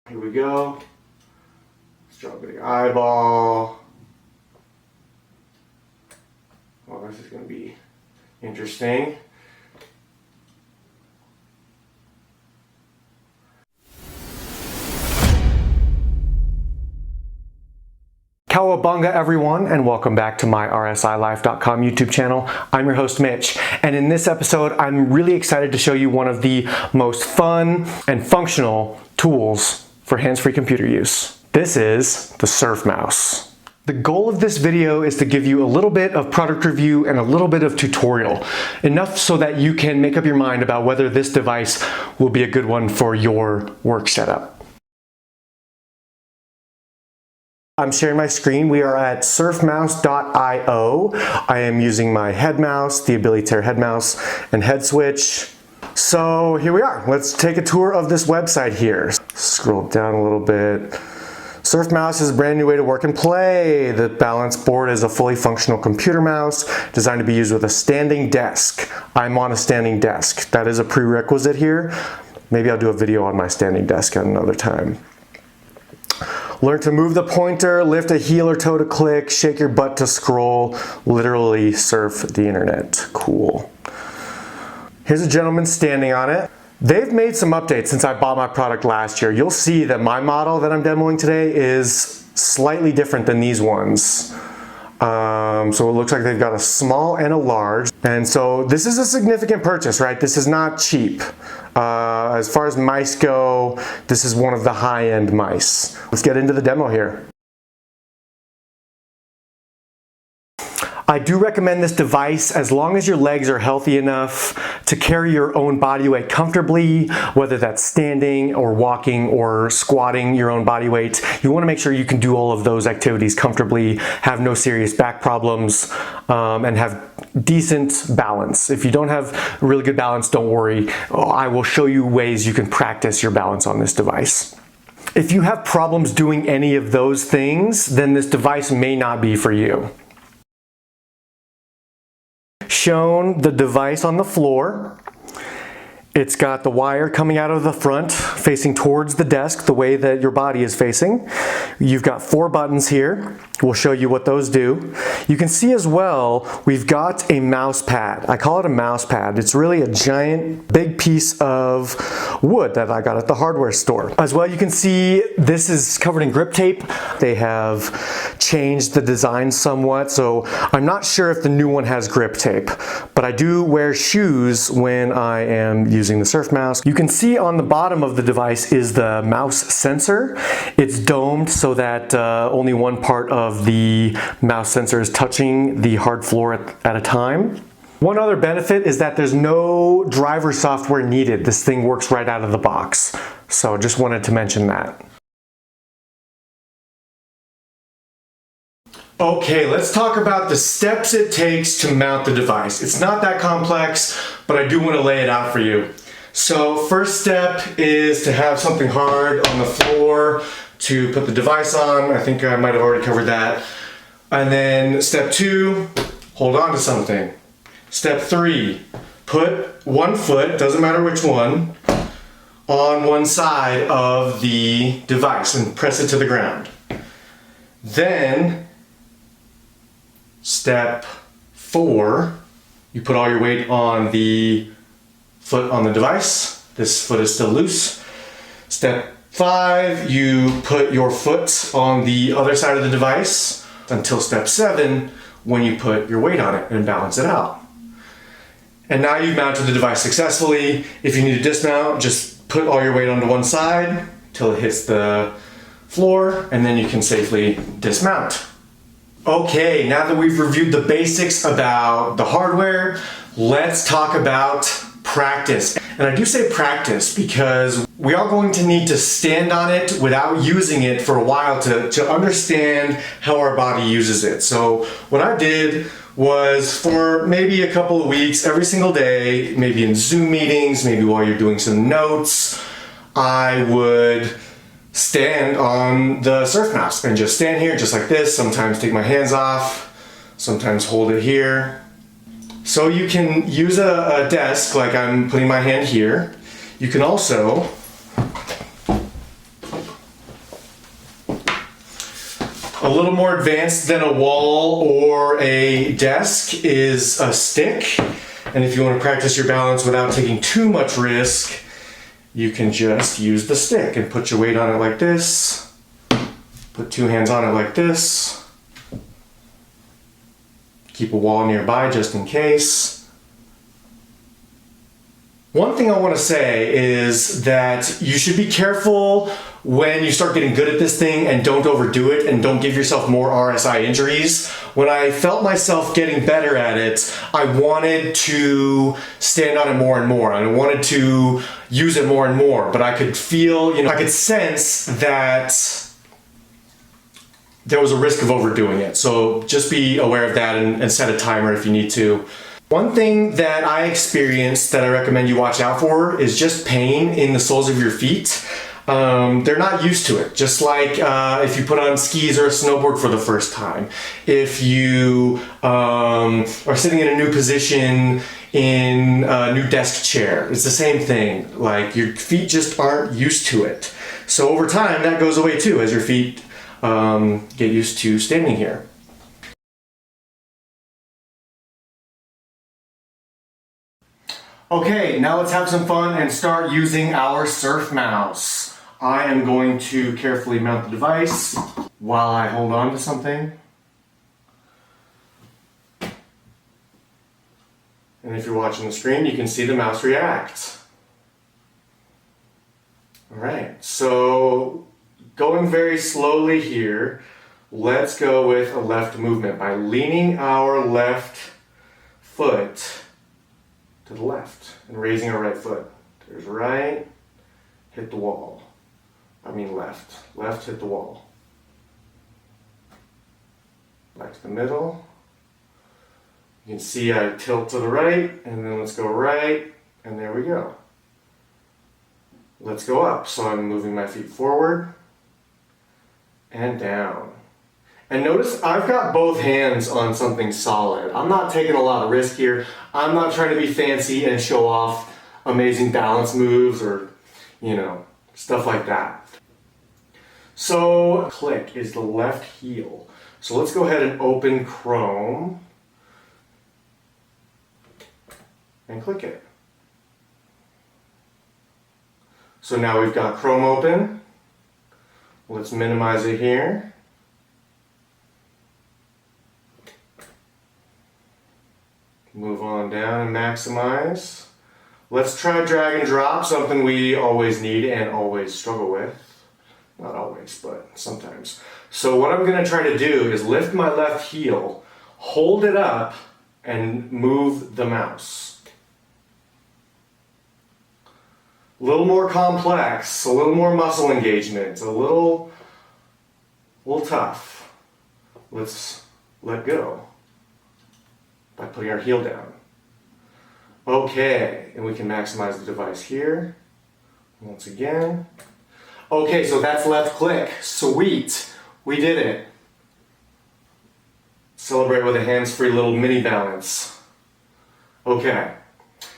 Here we go. Let's draw a big eyeball. Well, this is going to be interesting. Cowabunga everyone, and welcome back to my RSILife.com YouTube channel. I'm your host Mitch, and in this episode I'm really excited to show you one of the most fun and functional tools for hands-free computer use. This is the Surf Mouse. The goal of this video is to give you a little bit of product review and a little bit of tutorial, enough so that you can make up your mind about whether this device will be a good one for your work setup. I'm sharing my screen. We are at surfmouse.io. I am using my head mouse, the Abilitaire head mouse, and head switch. So here we are. Let's take a tour of this website here. Scroll down a little bit. Surf Mouse is a brand new way to work and play. The balance board is a fully functional computer mouse designed to be used with a standing desk. I'm on a standing desk. That is a prerequisite here. Maybe I'll do a video on my standing desk at another time. Learn to move the pointer, lift a heel or toe to click, shake your butt to scroll, literally surf the internet. Cool. Here's a gentleman standing on it. They've made some updates since I bought my product last year. You'll see that my model that I'm demoing today is slightly different than these ones. So it looks like they've got a small and a large. And so this is a significant purchase, right? This is not cheap. As far as mice go, this is one of the high-end mice. Let's get into the demo here. I do recommend this device as long as your legs are healthy enough to carry your own body weight comfortably, whether that's standing or walking or squatting your own body weight. You want to make sure you can do all of those activities comfortably, have no serious back problems, and have decent balance. If you don't have really good balance, don't worry. I will show you ways you can practice your balance on this device. If you have problems doing any of those things, then this device may not be for you. Shown the device on the floor. It's got the wire coming out of the front facing towards the desk the way that your body is facing. You've got 4 buttons here. We'll show you what those do. You can see as well we've got a mouse pad. I call it a mouse pad. It's really a giant big piece of wood that I got at the hardware store. As well, you can see this is covered in grip tape. They have changed the design somewhat, so I'm not sure if the new one has grip tape, but I do wear shoes when I am using the Surf Mouse. You can see on the bottom of the device is the mouse sensor. It's domed so that only one part of the mouse sensor is touching the hard floor at a time. One other benefit is that there's no driver software needed. This thing works right out of the box. So just wanted to mention that. Okay, let's talk about the steps it takes to mount the device. It's not that complex, but I do want to lay it out for you. So first step is to have something hard on the floor to put the device on. I think I might have already covered that. And then step 2, hold on to something. Step 3, put one foot, doesn't matter which one, on one side of the device and press it to the ground. Then step 4, you put all your weight on the foot on the device. This foot is still loose. Step 5, you put your foot on the other side of the device until step 7, when you put your weight on it and balance it out. And now you've mounted the device successfully. If you need to dismount, just put all your weight onto one side till it hits the floor, and then you can safely dismount. Okay, now that we've reviewed the basics about the hardware, let's talk about practice. And I do say practice because we are going to need to stand on it without using it for a while to understand how our body uses it. So what I did was for maybe a couple of weeks, every single day, maybe in Zoom meetings, maybe while you're doing some notes, I would stand on the Surf Mouse and just stand here just like this. Sometimes take my hands off, sometimes hold it here. So you can use a desk like I'm putting my hand here. You can also A little more advanced than a wall or a desk is a stick. And if you want to practice your balance without taking too much risk, you can just use the stick and put your weight on it like this. Put two hands on it like this. Keep a wall nearby just in case. One thing I want to say is that you should be careful when you start getting good at this thing and don't overdo it and don't give yourself more RSI injuries. When I felt myself getting better at it, I wanted to stand on it more and more. I wanted to use it more and more, but I could feel, I could sense that there was a risk of overdoing it. So just be aware of that and set a timer if you need to. One thing that I experienced that I recommend you watch out for is just pain in the soles of your feet. They're not used to it. Just like if you put on skis or a snowboard for the first time. If you are sitting in a new position in a new desk chair, it's the same thing. Like your feet just aren't used to it. So over time that goes away too as your feet get used to standing here. Okay, now let's have some fun and start using our surf mouse. I am going to carefully mount the device while I hold on to something. And if you're watching the screen, you can see the mouse react. Alright, so going very slowly here, let's go with a left movement by leaning our left foot to the left and raising our right foot. There's right, hit the wall. I mean left. Left, hit the wall. Back to the middle. You can see I tilt to the right, and then let's go right, and there we go. Let's go up. So I'm moving my feet forward and down. And notice I've got both hands on something solid. I'm not taking a lot of risk here. I'm not trying to be fancy and show off amazing balance moves or, stuff like that. So click is the left heel. So let's go ahead and open Chrome and click it. So now we've got Chrome open. Let's minimize it here. Move on down and maximize. Let's try drag and drop, something we always need and always struggle with. Not always, but sometimes. So what I'm going to try to do is lift my left heel, hold it up, and move the mouse. A little more complex, a little more muscle engagement, a little tough. Let's let go by putting our heel down. Okay, and we can maximize the device here. Once again. Okay, so that's left click. Sweet, we did it. Celebrate with a hands-free little mini balance. Okay,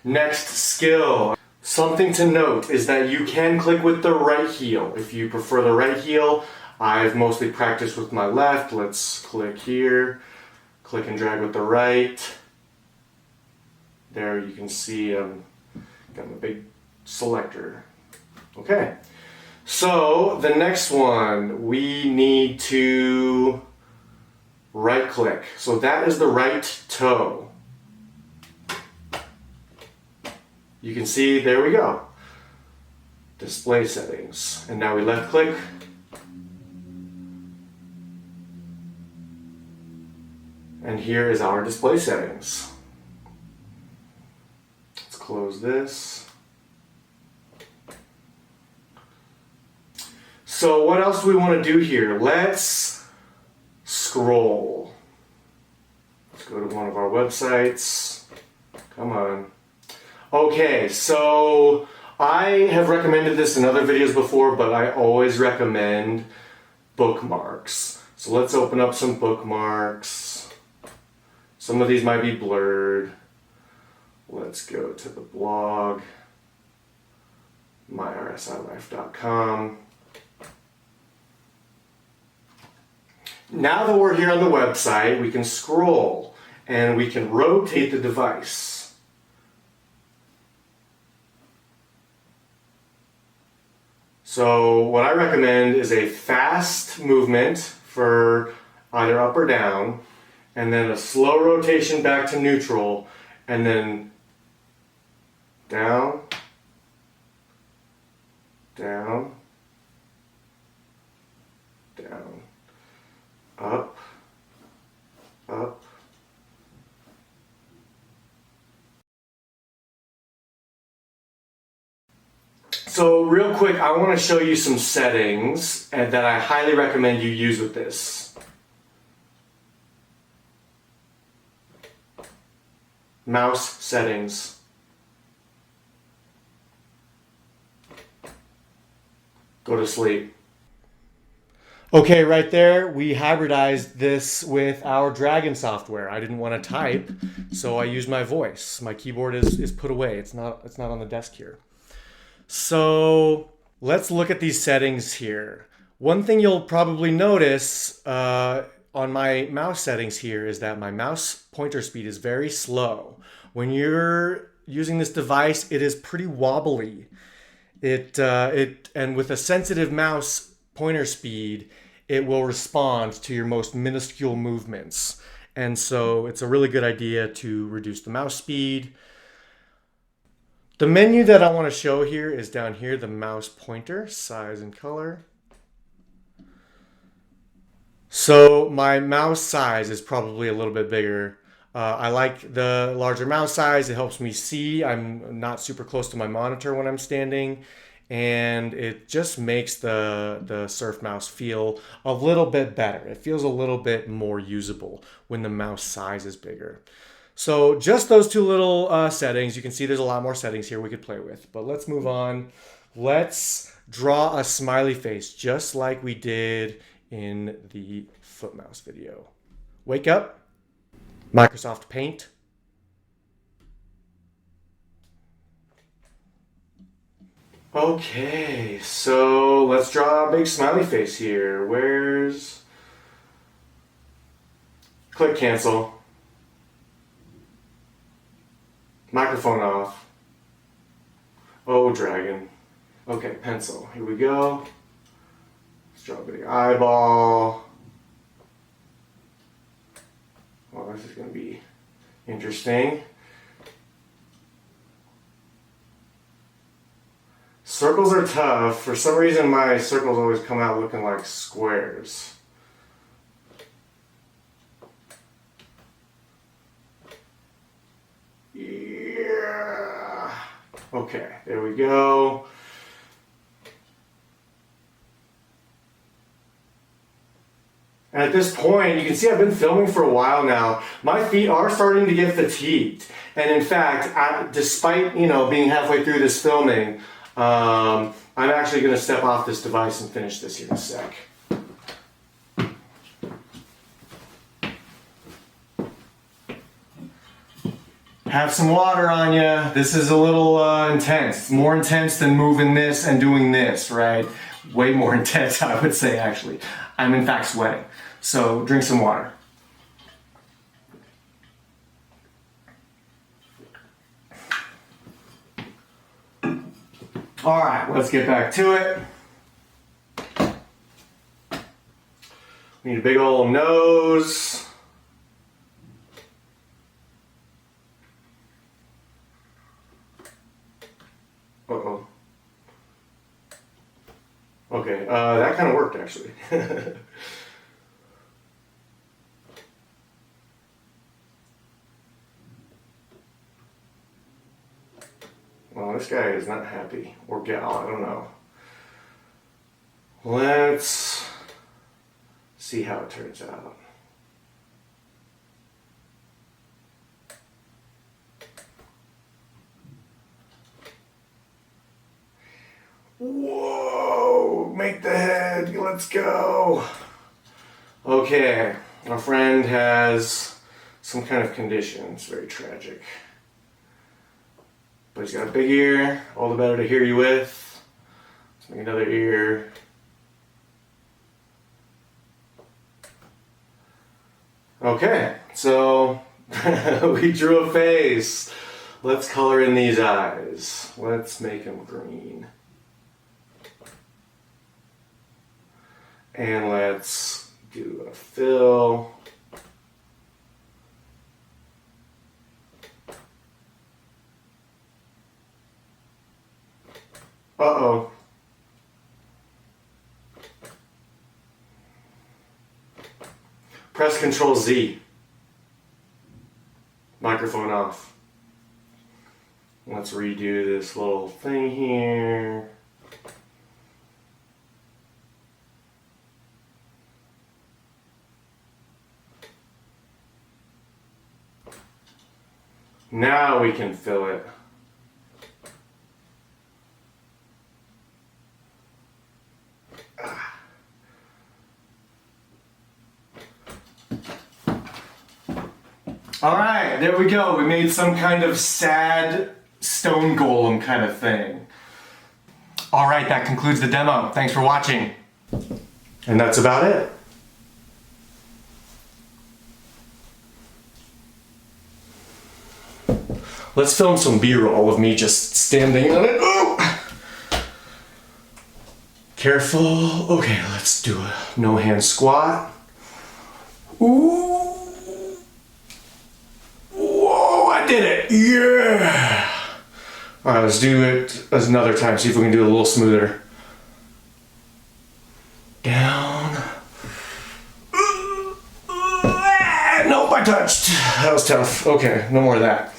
next skill. Something to note is that you can click with the right heel. If you prefer the right heel, I've mostly practiced with my left. Let's click here. Click and drag with the right. There you can see got my big selector. Okay, so the next one, we need to right click. So that is the right toe. You can see, there we go. Display settings. And now we left click. And here is our display settings. Let's close this. So what else do we want to do here? Let's scroll. Let's go to one of our websites. Come on. Okay, so I have recommended this in other videos before, but I always recommend bookmarks. So let's open up some bookmarks. Some of these might be blurred. Let's go to the blog, myrsilife.com. Now that we're here on the website, we can scroll and we can rotate the device. So what I recommend is a fast movement for either up or down, and then a slow rotation back to neutral, and then down, down, down, up, up. So real quick, I want to show you some settings that I highly recommend you use with this. Mouse settings. Go to sleep. Okay, right there, we hybridized this with our Dragon software. I didn't want to type, so I used my voice. My keyboard is put away. It's not on the desk here. So let's look at these settings here. One thing you'll probably notice on my mouse settings here is that my mouse pointer speed is very slow. When you're using this device, it is pretty wobbly. And with a sensitive mouse pointer speed, it will respond to your most minuscule movements. And so it's a really good idea to reduce the mouse speed. The menu that I want to show here is down here, the mouse pointer, size and color. So my mouse size is probably a little bit bigger. I like the larger mouse size. It helps me see. I'm not super close to my monitor when I'm standing. And it just makes the Surf Mouse feel a little bit better. It feels a little bit more usable when the mouse size is bigger. So just those two little settings. You can see there's a lot more settings here we could play with. But let's move on. Let's draw a smiley face just like we did in the foot mouse video. Wake up. Microsoft Paint. Okay, so let's draw a big smiley face here. Click cancel. Microphone off. Oh, dragon. Okay, pencil. Here we go. Let's draw a big eyeball. Well, this is going to be interesting. Circles are tough. For some reason, my circles always come out looking like squares. Yeah. Okay, there we go. And at this point, you can see I've been filming for a while now. My feet are starting to get fatigued. And in fact, despite being halfway through this filming, I'm actually going to step off this device and finish this here in a sec. Have some water on you. This is a little intense. It's more intense than moving this and doing this, right? Way more intense, I would say, actually. I'm in fact sweating. So drink some water. All right, let's get back to it. We need a big old nose. Uh-oh. Okay, that kind of worked actually. Well, this guy is not happy, or gal, I don't know. Let's see how it turns out. Whoa, make the head, let's go. Okay, our friend has some kind of condition, it's very tragic. But he's got a big ear, all the better to hear you with. Let's make another ear. Okay, so we drew a face. Let's color in these eyes. Let's make them green. And let's do a fill. Uh-oh. Press Control Z. Microphone off. Let's redo this little thing here. Now we can fill it. All right, there we go. We made some kind of sad stone golem kind of thing. All right, that concludes the demo. Thanks for watching. And that's about it. Let's film some B-roll of me just standing on it. Oh! Careful. Okay, let's do a no hand squat. Ooh. Whoa, I did it. Yeah. All right, let's do it another time. See if we can do it a little smoother. Down. Nope, I touched. That was tough. Okay, no more of that.